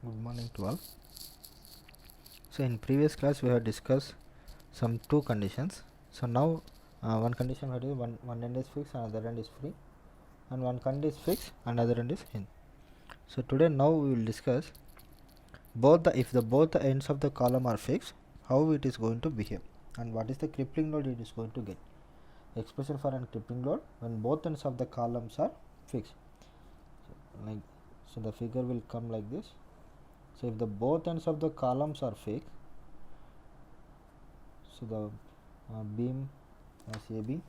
Good morning to all. So in previous class we have discussed some two conditions. So now one condition had one end is fixed, another end is free, and one condition is fixed, another end is in. So today now we will discuss if both the ends of the column are fixed, how it is going to behave, and what is the crippling load it is going to get. Expression for an crippling load when both ends of the columns are fixed. So the figure will come like this. So if the both ends of the columns are fixed, so the beam as AB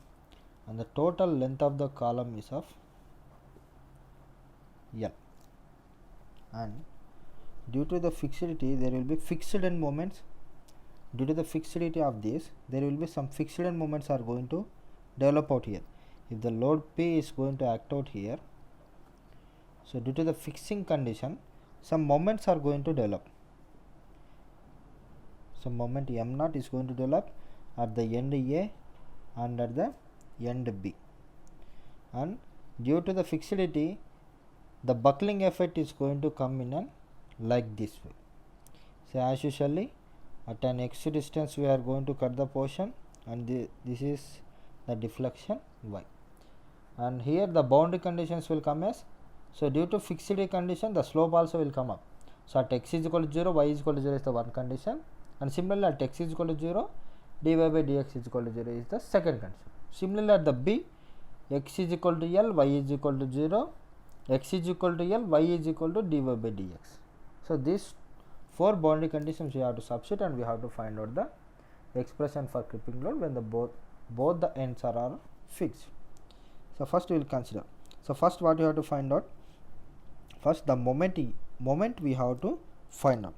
and the total length of the column is of L, and due to the fixity there will be fixed end moments. Due to the fixity of this, there will be some fixed end moments are going to develop out here. If the load P is going to act out here, so due to the fixing condition, some moments are going to develop. Some moment M0 is going to develop at the end A and at the end B, and due to the fixity, the buckling effect is going to come in and like this way. So as usually at an x distance we are going to cut the portion, and this is the deflection y, and here the boundary conditions will come as, so due to fixity condition the slope also will come up. So at x is equal to 0, y is equal to 0 is the one condition, and similarly at x is equal to 0, dy by dx is equal to 0 is the second condition. Similarly at the b, x is equal to L, y is equal to 0, x is equal to L, y is equal to dy by dx. So these four boundary conditions we have to substitute, and we have to find out the expression for crippling load when the both the ends are fixed. So first we will consider. So first what you have to find out, first the moment we have to find out.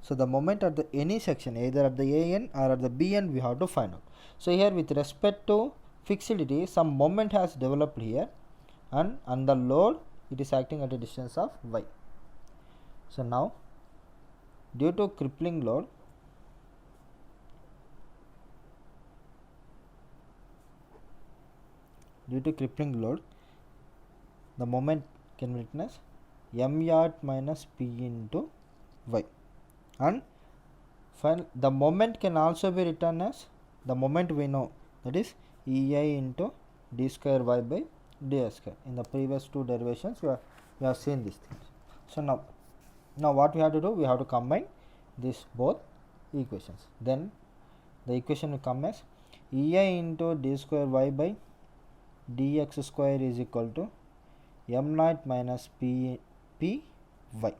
So the moment at the any section, either at the A end or at the B end, we have to find out. So here with respect to fixity, some moment has developed here, and on the load it is acting at a distance of y. So now due to crippling load, the moment can be written as m yard minus p into y, and the moment can also be written as, the moment we know, that is ei into d square y by ds square. In the previous two derivations we have seen these things. So now what we have to do, we have to combine these both equations. Then the equation will come as ei into d square y by dx square is equal to m0 minus p y.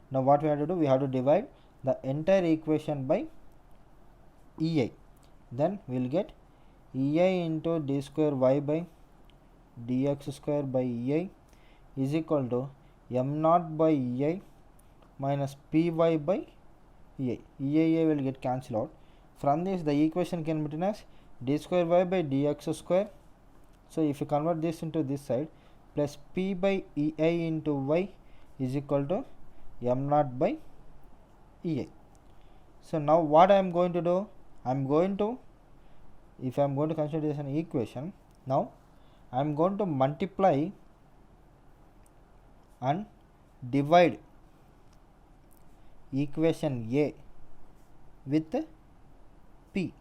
Now what we have to do, we have to divide the entire equation by ei. Then we will get ei into d square y by dx square by ei is equal to m0 by ei minus py by ei. ei will get cancelled out. From this the equation can be written as d square y by dx square. So if you convert this into this side, plus p by ei into y is equal to m0 by ei. So now what I am going to do, if I am going to consider this an equation, now I am going to multiply and divide equation A with P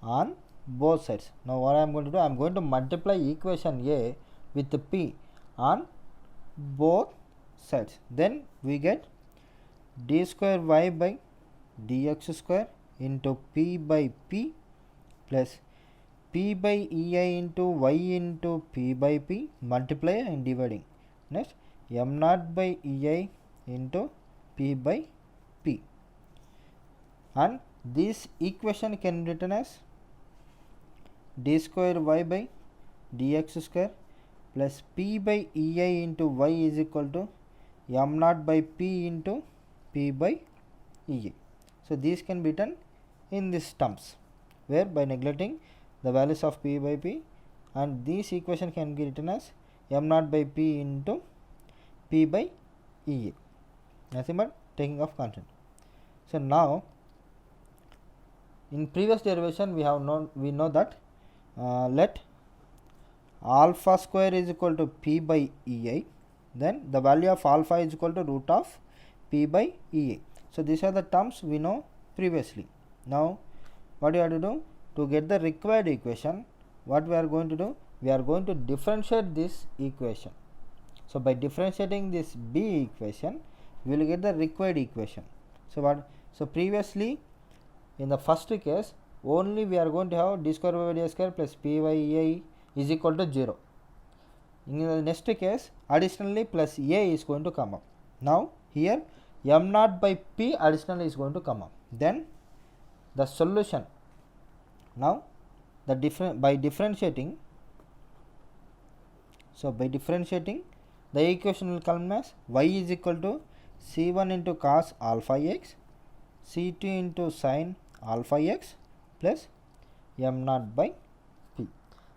on both sides. Now what I am going to do, I am going to multiply equation A with P on both sides. Then we get d square y by dx square into p by p plus p by ei into y into p by p, multiply and dividing. Next m0 by ei into p by p, and this equation can be written as d square y by dx square plus p by ei into y is equal to m0 by p into p by ei. So these can be written in these terms, where by neglecting the values of p by p, and this equation can be written as m0 by p into p by ei, nothing but taking of constant. So now in previous derivation we know that let alpha square is equal to p by ei, then the value of alpha is equal to root of P by EA. So these are the terms we know previously. Now what you have to do to get the required equation, what we are going to do, we are going to differentiate this equation. So by differentiating this B equation, we will get the required equation. So previously in the first case only we are going to have d square by d square plus P by EA is equal to 0. In the next case additionally plus A is going to come up. Now here m naught by P additionally is going to come up. Then the solution, now the by differentiating, the equation will come as y is equal to c1 into cos alpha x, c2 into sin alpha x plus m naught by P.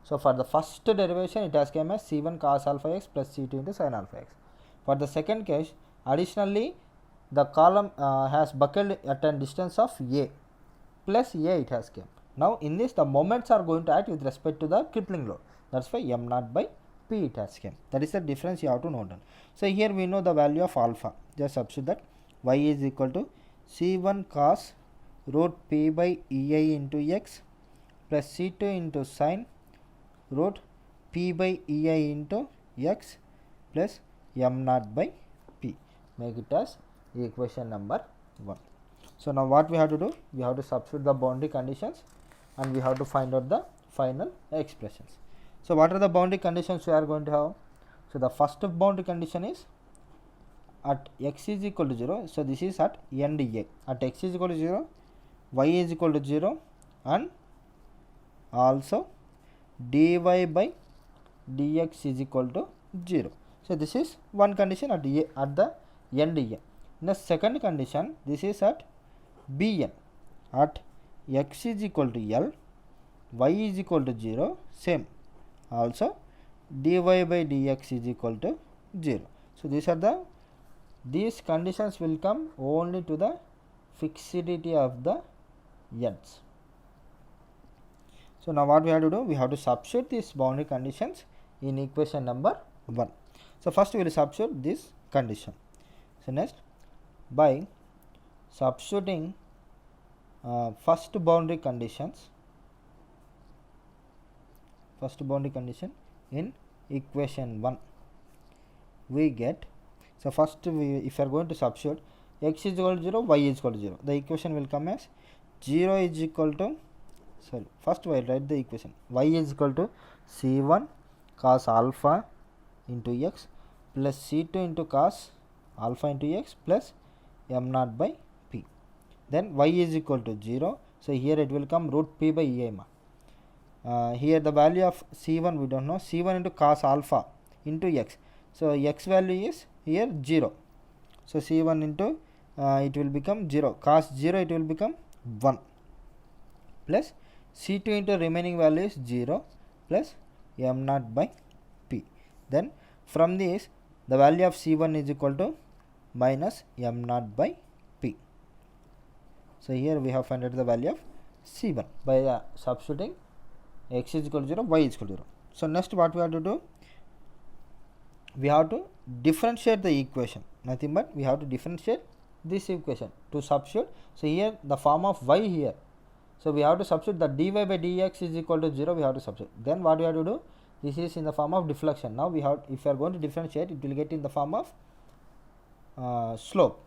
So for the first derivation it has come as c1 cos alpha x plus c2 into sin alpha x. For the second case additionally the column has buckled at a distance of A, plus A it has come. Now in this the moments are going to act with respect to the crippling load, that's why m naught by P it has come. That is the difference you have to note down. So here we know the value of alpha, just substitute that y is equal to c1 cos root P by EI into x plus c2 into sin root P by EI into x plus m naught by P. Make it as equation number 1. So now what we have to do, we have to substitute the boundary conditions and we have to find out the final expressions. So what are the boundary conditions we are going to have? So the first boundary condition is at x is equal to 0. So this is at end A. At x is equal to 0, y is equal to 0 and also dy by dx is equal to 0. So this is one condition at the end A. In the second condition, this is at Bn. At x is equal to L, y is equal to 0, same. Also dy by dx is equal to 0. So these conditions will come only to the fixity of the ends. So now what we have to do, we have to substitute these boundary conditions in equation number 1. So first we will substitute this condition. So next, by substituting first boundary condition in equation 1, we get, so first if you are going to substitute x is equal to 0, y is equal to 0, the equation will come as 0 is equal to, first I will write the equation, y is equal to c1 cos alpha into x plus c2 into cos alpha into x plus m naught by P. Then y is equal to 0, so here it will come root P by EI. Here the value of c1 we don't know, c1 into cos alpha into x, so x value is here 0, so c1 into it will become 0, cos 0 it will become 1 plus c2 into remaining value is 0 plus m naught by P. Then from this the value of c1 is equal to minus m naught by P. So here we have found out the value of c1 by substituting x is equal to 0, y is equal to 0. So next what we have to do, we have to differentiate the equation, nothing but we have to differentiate this equation to substitute. So here the form of y here, so we have to substitute the dy by dx is equal to 0, we have to substitute. Then what we have to do, this is in the form of deflection. Now we have, if we are going to differentiate, it will get in the form of slope.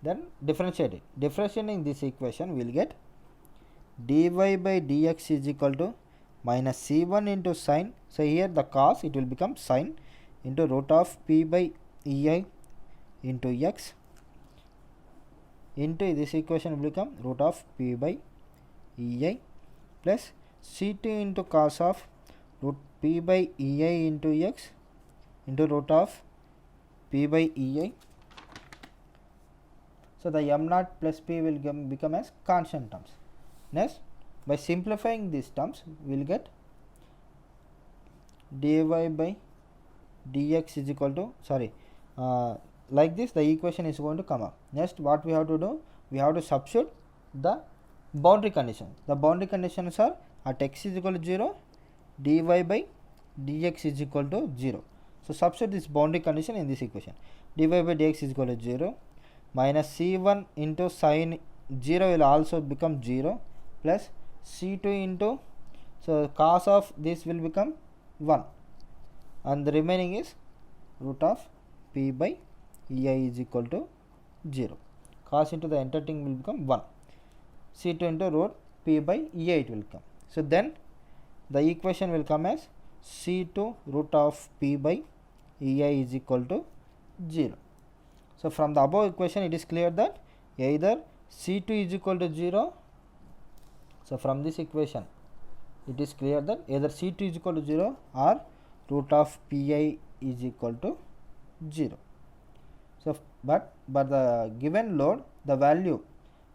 Then differentiate it. Differentiating this equation, we will get dy by dx is equal to minus c1 into sin. So here the cos, it will become sin into root of P by EI into x into this equation will become root of P by EI plus c2 into cos of root P by EI into x into root of P by EI. So the m naught plus P will become as constant terms. Next, by simplifying these terms, we will get dy by dx is equal to, like this the equation is going to come up. Next what we have to do, we have to substitute the boundary conditions. The boundary conditions are at x is equal to 0, dy by dx is equal to 0. So substitute this boundary condition in this equation. Dy by dx is equal to 0, minus c1 into sin 0 will also become 0 plus c2 into, so cos of this will become 1 and the remaining is root of p by ei is equal to 0. Cos into the entire thing will become 1. c2 into root p by ei it will come. So then the equation will come as c2 root of p by ei is equal to 0. So from the above equation it is clear that either c2 is equal to 0. So from this equation it is clear that either c2 is equal to 0 or root of pi is equal to 0. So but the given load, the value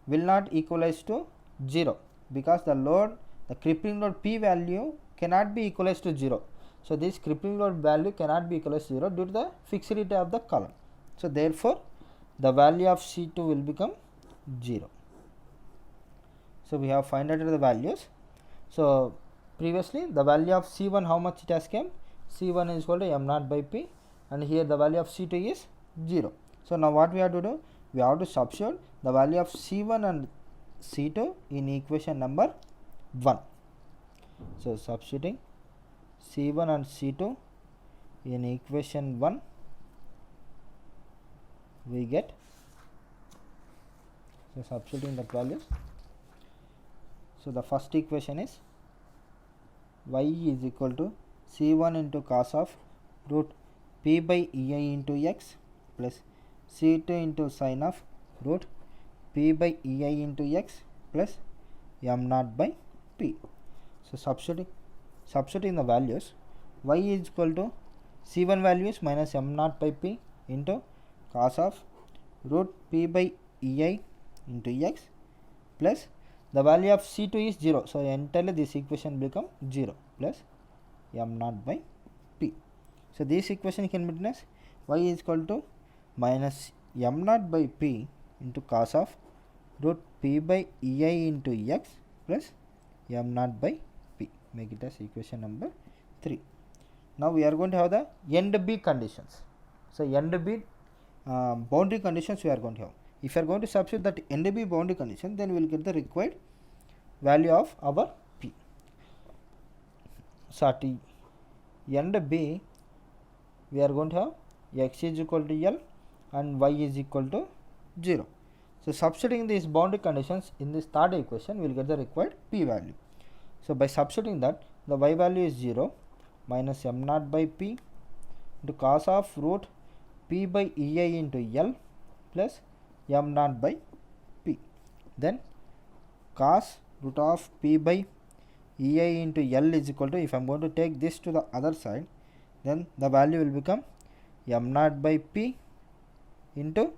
will not equalize to 0 because the load, the crippling load p value cannot be equalized to 0. So this crippling load value cannot be equalized to 0 due to the fixity of the column. So therefore the value of c2 will become 0. So we have find out the values. So previously the value of c1 how much it has came, c1 is equal to m naught by p, and here the value of c2 is 0. So now what we have to do, we have to substitute the value of c1 and c2 in equation number 1. So substituting c1 and c2 in equation 1, we get, so substituting the values. So the first equation is y is equal to c1 into cos of root p by ei into x plus c2 into sin of root p by ei into x plus m naught by p. So substituting the values, y is equal to c1 values minus m naught by p into cos of root p by ei into x plus the value of c2 is 0. So entirely this equation become 0 plus m naught by p. So this equation can be written as y is equal to minus m naught by p into cos of root p by ei into x plus m naught by p. Make it as equation number 3. Now we are going to have the end b conditions. So end b boundary conditions we are going to have. If you are going to substitute that end b boundary condition, then we will get the required value of our p. So at end b we are going to have x is equal to L and y is equal to 0. So substituting these boundary conditions in this third equation, we will get the required p value. So by substituting that, the y value is 0 minus m naught by p into cos of root p by ei into L plus m naught by p. Then cos root of p by ei into L is equal to, if I am going to take this to the other side, then the value will become m naught by p into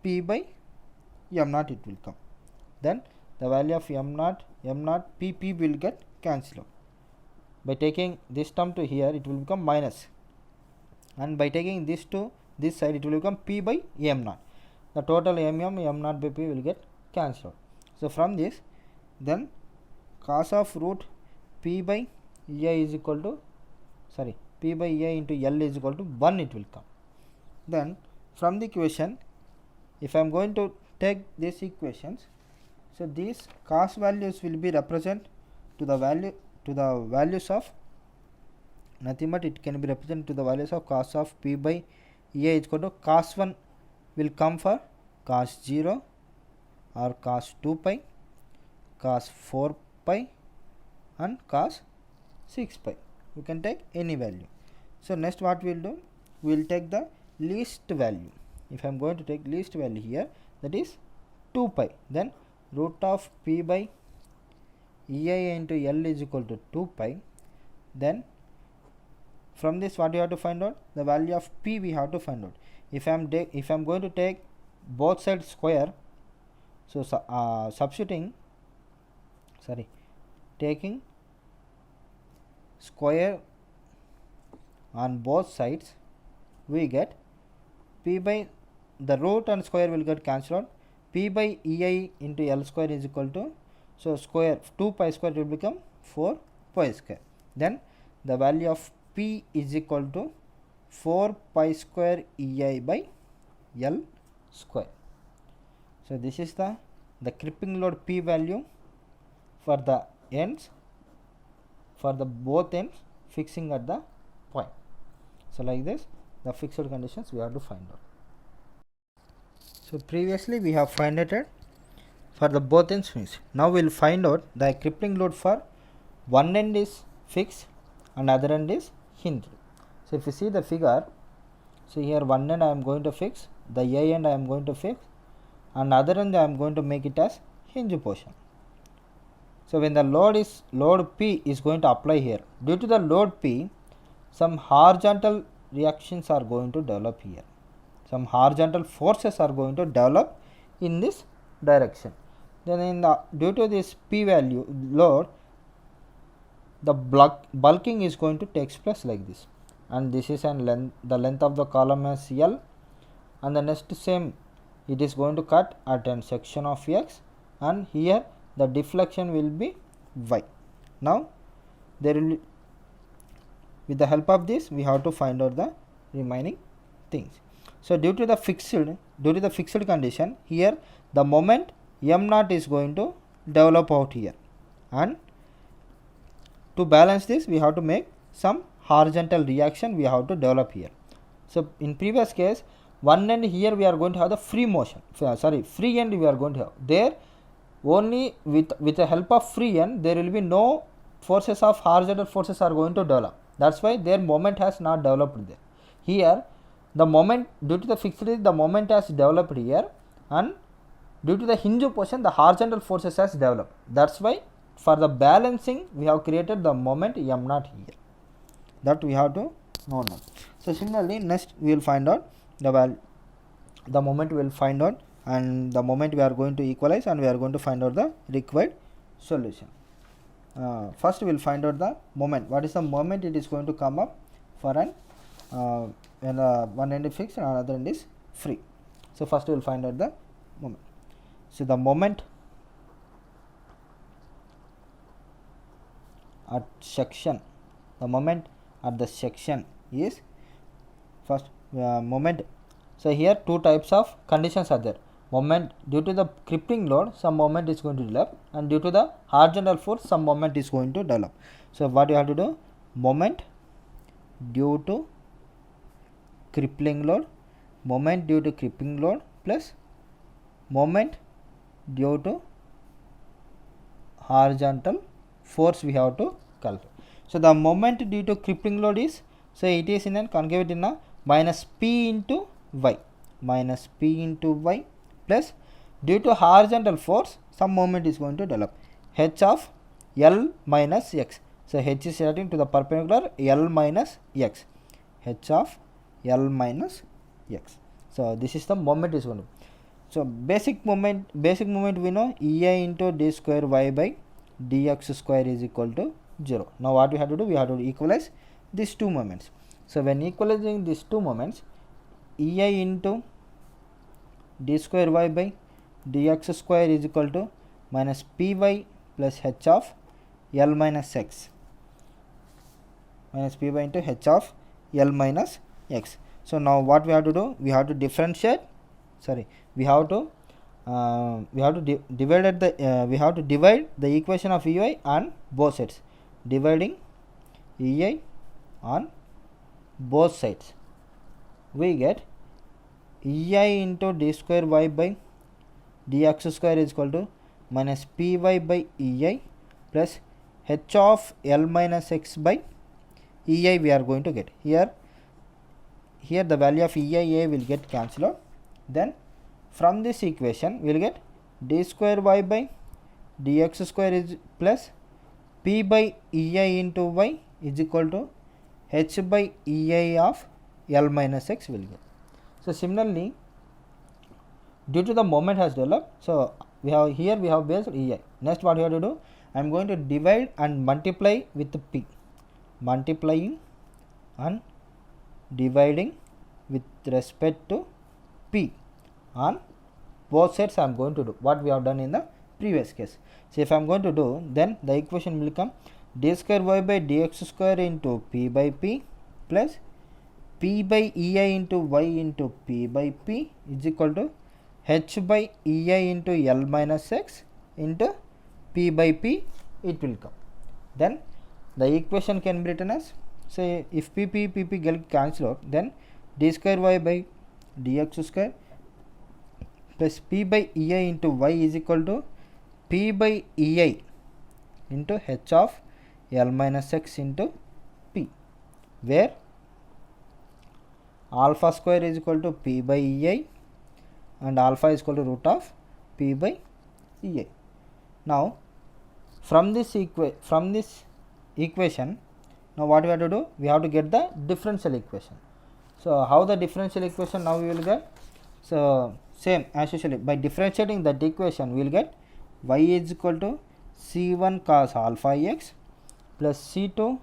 p by m naught it will come. Then the value of m naught p will get cancelled out. By taking this term to here, it will become minus, and by taking this to this side, it will become p by m naught. The total m naught by p will get cancelled out. So from this, then cos of root p by ei is equal to, p by ei into L is equal to 1 it will come. Then from the equation, if I am going to take these equations, so these cos values will be represent to the values of nothing but it can be represented to the values of cos of p by ei is equal to cos 1 will come for cos 0 or cos 2 pi, cos 4 pi and cos 6 pi. You can take any value. So next what we will do, we will take the least value. If I am going to take least value here, that is 2 pi, then root of p by ei into L is equal to 2 pi. Then from this what you have to find out, the value of p we have to find out. If I am going to take both sides square, so taking square on both sides, we get p by the root and square will get cancelled out. P by ei into L square is equal to, so square 2 pi square will become 4 pi square. Then the value of p is equal to 4 pi square ei by L square. So this is the crippling load P value for the ends, for the both ends fixing at the point. So like this, the fixed conditions we have to find out. So previously we have found out for the both ends fixed. Now we will find out the crippling load for one end is fixed and other end is hinged. So if you see the figure, so here one end I am going to fix, the A end I am going to fix, and other end I am going to make it as hinge portion. So when the load P is going to apply here, due to the load P, some horizontal reactions are going to develop here. Some horizontal forces are going to develop in this direction. Then due to this P value load, the bulking is going to take place like this, and this is the length of the column is L, and the next same it is going to cut at a section of X, and here the deflection will be Y. Now there will be, with the help of this we have to find out the remaining things. So due to the fixed condition, here the moment m naught is going to develop out here, and to balance this we have to make some horizontal reaction we have to develop here. So in previous case, one end here we are going to have the free motion, free end we are going to have. There only with the help of free end there will be no forces of horizontal forces are going to develop. That's why their moment has not developed there. Here the moment, due to the fixity, the moment has developed here, and due to the hinge portion the horizontal forces has developed. That's why for the balancing we have created the moment m naught here. That we have to know now. So similarly next we will find out the moment we will find out, and the moment we are going to equalize, and we are going to find out the required solution. First we will find out the moment. What is the moment it is going to come up for an when one end is fixed and another end is free. So first we will find out the moment. So the moment at section, the moment at the section is first moment. So here two types of conditions are there. Moment due to the crippling load, some moment is going to develop, and due to the horizontal force some moment is going to develop. So what you have to do, moment due to crippling load, moment due to crippling load plus moment due to horizontal force we have to calculate. So the moment due to crippling load is, so it is in a concavity in minus P into Y, minus P into Y plus due to horizontal force some moment is going to develop, H of L minus X. So H is relating to the perpendicular L minus X, H of L minus X. So this is the moment is going to. So basic moment we know EI into d square y by dx square is equal to 0. Now what we have to do, we have to equalize these two moments. So when equalizing these two moments, EI into d square y by dx square is equal to minus py plus h of L minus x, minus py into h of L minus x. So now what we have to do, we have to differentiate, we have to divide the equation of EI on both sides, dividing EI on both sides. We get EI into d square y by dx square is equal to minus py by EI plus h of L minus x by EI we are going to get. Here the value of EIA will get cancelled out. Then from this equation we will get d square y by dx square is plus p by EI into y is equal to h by EI of L minus x will get. So similarly, due to the moment has developed, so we have based EI. Next what you have to do, I am going to divide and multiply with p, multiplying and dividing with respect to p on both sides I am going to do what we have done in the previous case. So if I am going to do, then the equation will become d square y by dx square into p by p plus p by EI into y into p by p is equal to h by ei into L minus x into p by p it will come. Then the equation can be written as, say if pp get cancelled out, then d square y by dx square plus p by ei into y is equal to p by ei into h of L minus x into p, where alpha square is equal to p by ei and alpha is equal to root of p by ei. Now from this equation, now what we have to do, we have to get the differential equation. So how the differential equation now we will get? So same as usually, by differentiating that equation we will get y is equal to c1 cos alpha x plus c2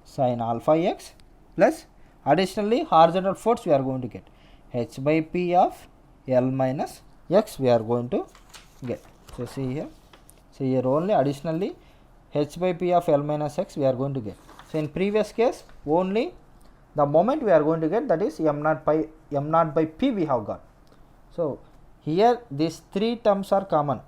sin alpha x plus additionally horizontal force we are going to get h by p of L minus x we are going to get. So see here, so here only additionally h by p of L minus x we are going to get. So in previous case only the moment we are going to get, that is m naught by p we have got. So here these three terms are common,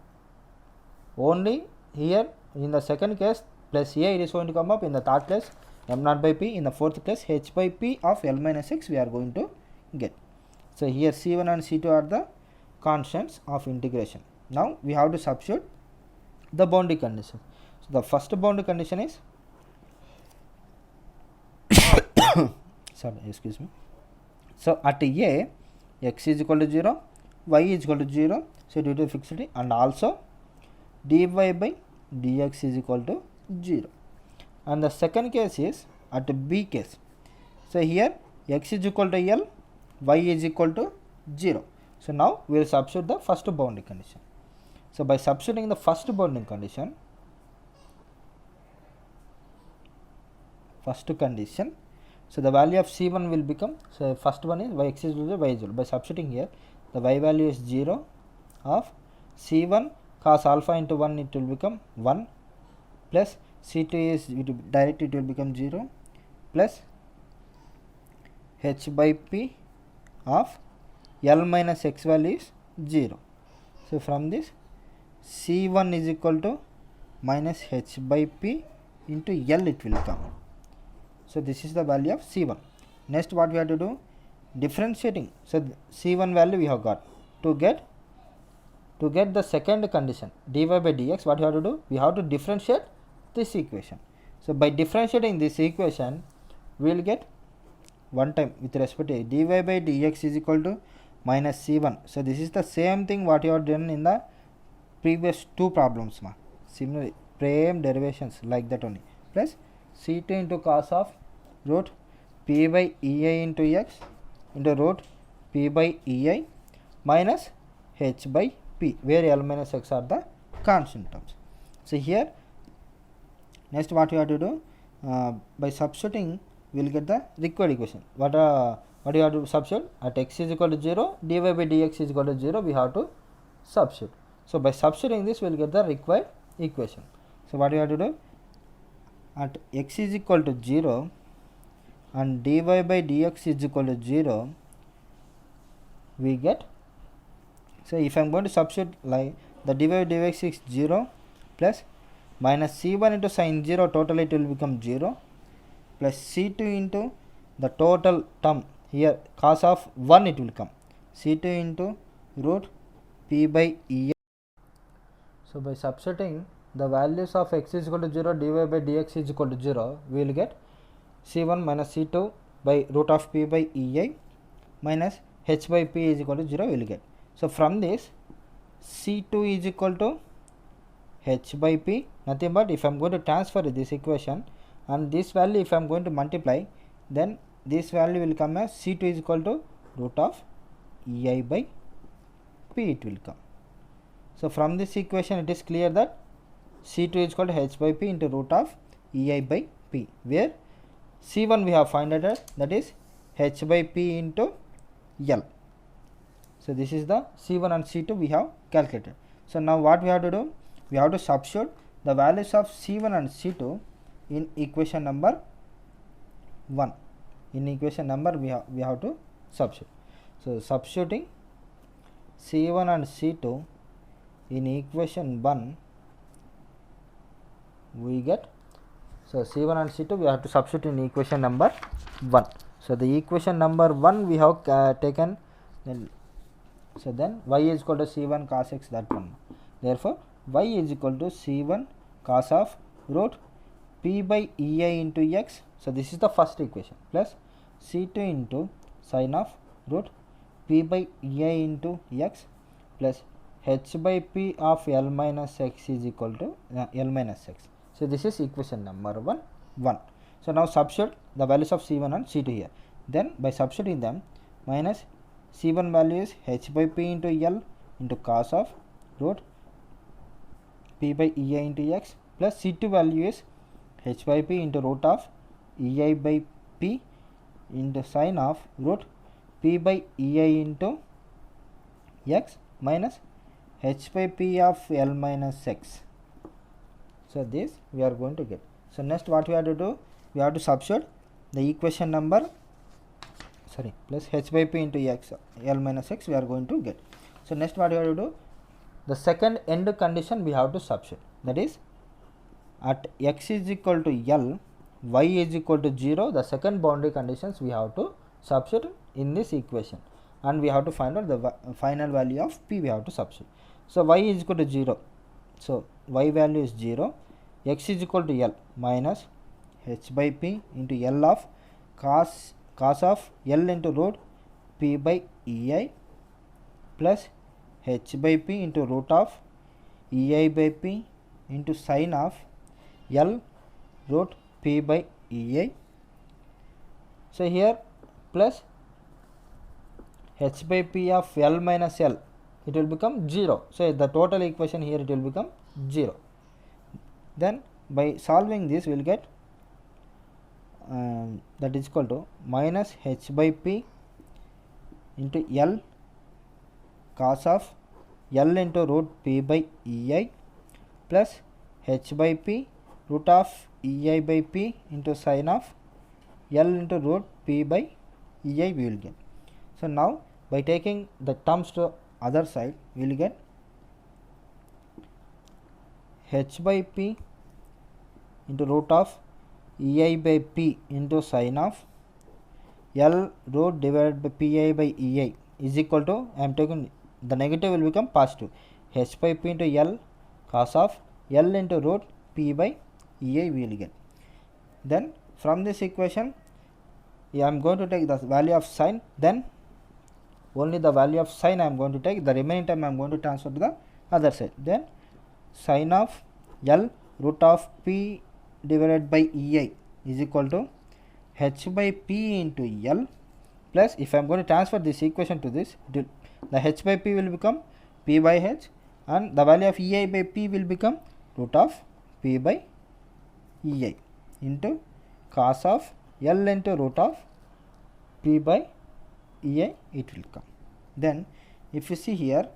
only here in the second case plus a it is going to come up, in the third case m naught by p, in the fourth case h by p of L minus x we are going to get. So here c1 and c2 are the constants of integration. Now we have to substitute the boundary condition. So the first boundary condition is sorry, excuse me. So at a, x is equal to 0, y is equal to 0, so due to fixity, and also dy by dx is equal to 0. And the second case is at b case. So here x is equal to L, y is equal to 0. So now we will substitute the first boundary condition. So by substituting the first boundary condition, so the value of c1 will become, so first one is y x is equal to y is equal. By substituting here, the y value is 0 of c1 cos alpha into 1, it will become 1, plus c2 is directly it will become 0, plus h by p of L minus x value is 0. So from this c1 is equal to minus h by p into L it will come. So this is the value of c1. Next what we have to do, differentiating. So c1 value we have got. To get the second condition dy by dx, what you have to do, we have to differentiate this equation. So by differentiating this equation we will get one time with respect to dy by dx is equal to minus c1. So this is the same thing what you have done in the previous two problems, similarly same derivations like that only, plus c2 into cos of root p by ei into x into root p by ei minus h by p, where L minus x are the constant terms. So here next what you have to do, by substituting we will get the required equation. What you have to substitute? At x is equal to 0, dy by dx is equal to 0, we have to substitute. So by substituting this we will get the required equation. So what you have to do, at x is equal to 0 and dy by dx is equal to 0, we get, so if I am going to substitute, like the dy by dx is 0 plus minus c1 into sin 0, totally it will become 0, plus c2 into the total term here cos of 1 it will come, c2 into root p by e. So by substituting the values of x is equal to 0, dy by dx is equal to 0, we will get c1 minus c2 by root of p by ei minus h by p is equal to 0 we will get. So from this c2 is equal to h by p, nothing but if I am going to transfer this equation and this value if I am going to multiply, then this value will come as c2 is equal to root of ei by p it will come. So from this equation it is clear that c2 is equal to h by p into root of ei by p, where c1 we have found out, that is h by p into L. So this is the c1 and c2 we have calculated. So now what we have to do, we have to substitute the values of c1 and c2 in equation number 1. In equation number we have to substitute. So substituting C1 and C2 in equation 1 we get, so C1 and C2 we have to substitute in equation number 1. So the equation number 1 we have taken, then so then y is equal to C1 cos x, that one. Therefore y is equal to C1 cos of root p by ei into x, so this is the first equation, plus C2 into sin of root p by ei into x plus h by p of L minus x is equal to L minus x. So this is equation number 1. So now substitute the values of C1 and C2 here. Then by substituting them, minus C1 value is h by p into L into cos of root p by ei into x, plus C2 value is h by p into root of ei by p into sin of root p by ei into x minus h by p of L minus x. So this we are going to get. So next what we have to do, we have to substitute the equation number, plus h by p into x L minus x we are going to get. So next what we have to do, the second end condition we have to substitute, that is at x is equal to L, y is equal to 0, the second boundary conditions we have to substitute in this equation, and we have to find out the final value of p we have to substitute. So y is equal to 0, so y value is 0, x is equal to L minus h by p into L of cos of L into root p by ei plus h by p into root of ei by p into sin of L root p by ei. So here plus h by p of L minus L, it will become 0. So the total equation here it will become 0. Then by solving this we will get that is equal to minus h by p into L cos of L into root p by ei plus h by p root of ei by p into sin of L into root p by ei we will get. So now by taking the terms to other side we will get h by p into root of ei by p into sin of L root divided by pi by ei is equal to, I am taking the negative will become positive, h by p into L cos of L into root p by ei we will get. Then from this equation I am going to take the value of sin, then only the value of sin I am going to take, the remaining time I am going to transfer to the other side. Then sin of L root of p divided by ei is equal to h by p into L plus, if I am going to transfer this equation to this, the h by p will become p by h, and the value of ei by p will become root of p by ei into cos of L into root of p by ei it will come. Then if you see here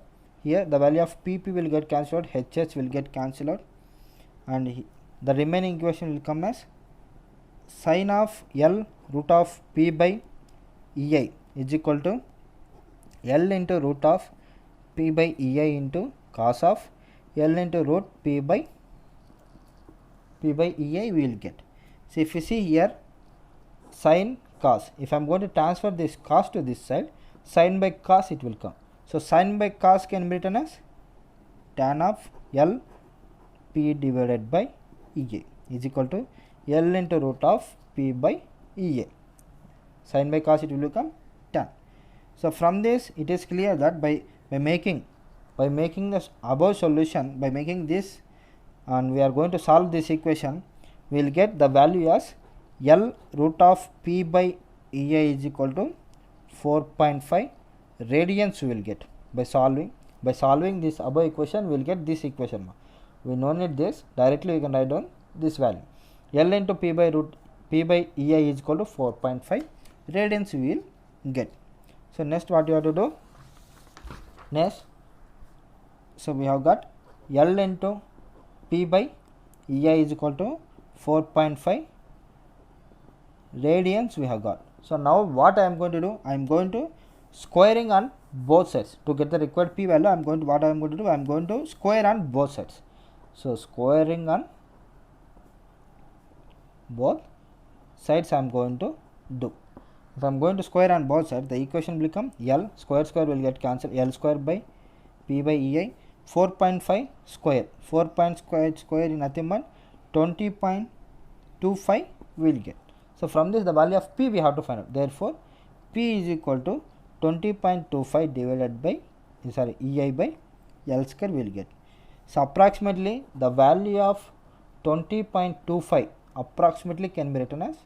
the value of pp will get cancelled out, hh will get cancelled out, and the remaining equation will come as sin of L root of p by ei is equal to L into root of p by ei into cos of L into root p by ei we will get. So if you see here sin cos, if I am going to transfer this cos to this side, sin by cos it will come. So sin by cos can be written as tan of L p divided by ei is equal to L into root of p by ei. Sin by cos it will become tan. So from this it is clear that by making this above solution, by making this, and we are going to solve this equation, we will get the value as L root of p by ei is equal to 4.5 radians we will get by solving this above equation. We will get this equation. We no need this, directly we can write down this value, L into p by ei is equal to 4.5 radians we will get. So next what you have to do, so we have got L into p by ei is equal to 4.5 radians we have got. So now what I am going to do, I am going to squaring on both sides. To get the required p value, I am going to square on both sides. So squaring on both sides I am going to do. If I am going to square on both sides, the equation will become L square will get cancelled, L square by P by EI, 4.5 square, 4 square is nothing but 20.25 we will get. So from this the value of P we have to find out. Therefore P is equal to 20.25 divided by EI by L square we will get. So approximately the value of 20.25 approximately can be written as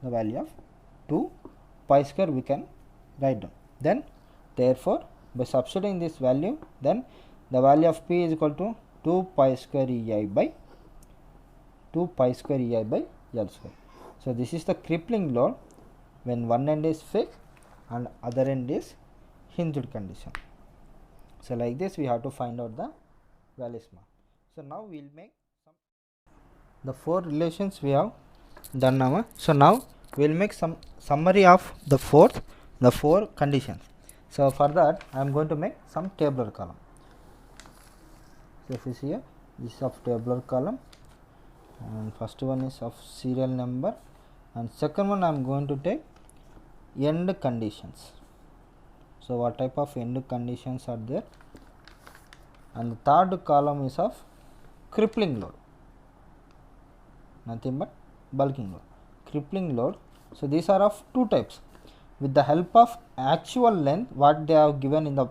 the value of 2 pi square we can write down. Then therefore by substituting this value, then the value of P is equal to 2 pi square EI by L square. So this is the crippling load when one end is fixed and other end is hinged condition. So like this we have to find out the values. So now we will make the 4 relations we have done now. So now we will make some summary of the 4 conditions. So for that I am going to make some tabular column. So if you see here, this is of tabular column, and first one is of serial number, and second one I am going to take end conditions. So what type of end conditions are there, and the third column is of crippling load, nothing but bulking load, crippling load. So these are of 2 types. With the help of actual length what they have given in the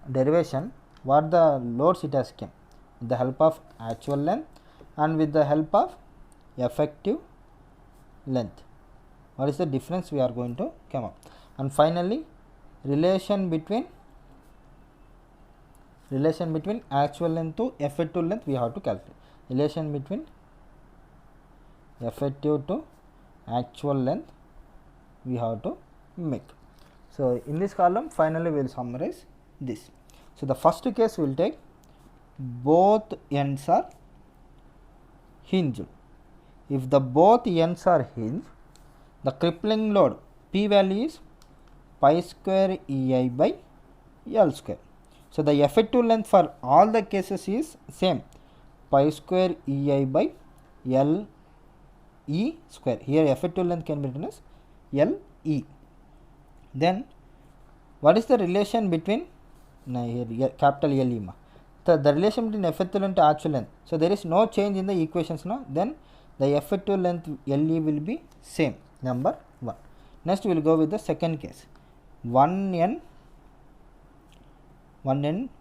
derivation, what the loads it has came, with the help of actual length and with the help of effective length, what is the difference we are going to come up. And finally relation between actual length to effective length we have to calculate. Relation between effective to actual length we have to make. So in this column finally we will summarize this. So the first case we will take both ends are hinged. If the both ends are hinged, the crippling load P value is pi square EI by L square. So the effective length for all the cases is same, pi square EI by L E square. Here effective length can be written as L E. Then what is the relation between here capital L E? The relation between effective length to actual length. So there is no change in the equations now. Then the effective length L E will be same, number 1. Next we will go with the second case. One end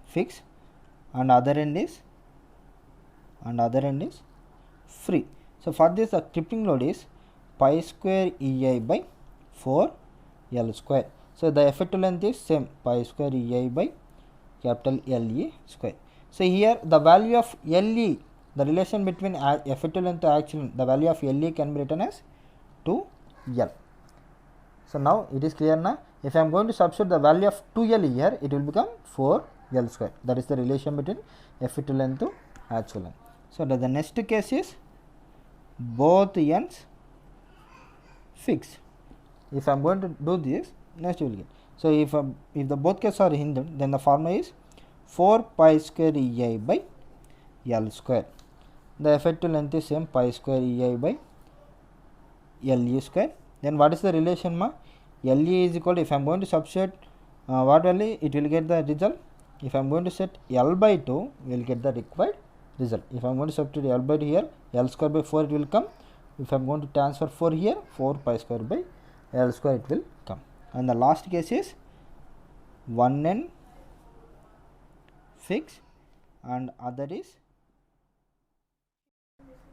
fixed and other end is free. So for this the crippling load is pi square EI by 4 L square. So the effective length is same, pi square EI by capital L E square. So here the value of L E, the relation between effective length to actual length, the value of L E can be written as 2L. So now it is clear now. If I am going to substitute the value of 2L here, it will become 4L square. That is the relation between effective length to actual length. So the next case is both ends fixed. If I am going to do this, next you will get. So if the both cases are hinged, then the formula is 4 pi square EI by L square. The effective length is same, pi square EI by L E square. Then what is the relation ma? L E is equal to, if I am going to substitute what value, it will get the result. If I am going to set L by 2, we will get the required result. If I am going to substitute L by 2 here, L square by 4 it will come. If I am going to transfer 4 here, 4 pi square by L square it will come. And the last case is one end fixed and other is.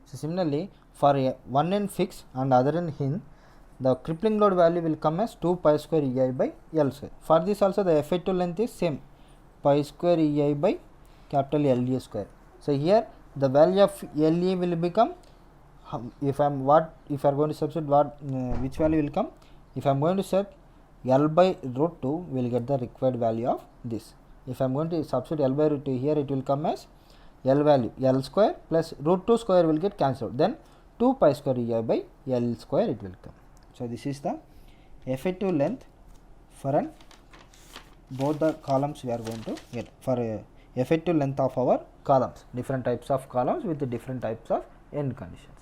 So similarly for one end fixed and other end hinged, the crippling load value will come as 2 pi square EI by L square. For this also the effective length is same, pi square EI by capital L E square. So here the value of L E will become, if I am going to substitute which value will come, if I am going to set L by root 2, we will get the required value of this. If I am going to substitute L by root 2 here, it will come as L value L square plus root 2 square will get cancelled. Then 2 pi square EI by L square it will come. So this is the effective length for an both the columns we are going to get for effective length of our columns, different types of columns with different types of end conditions.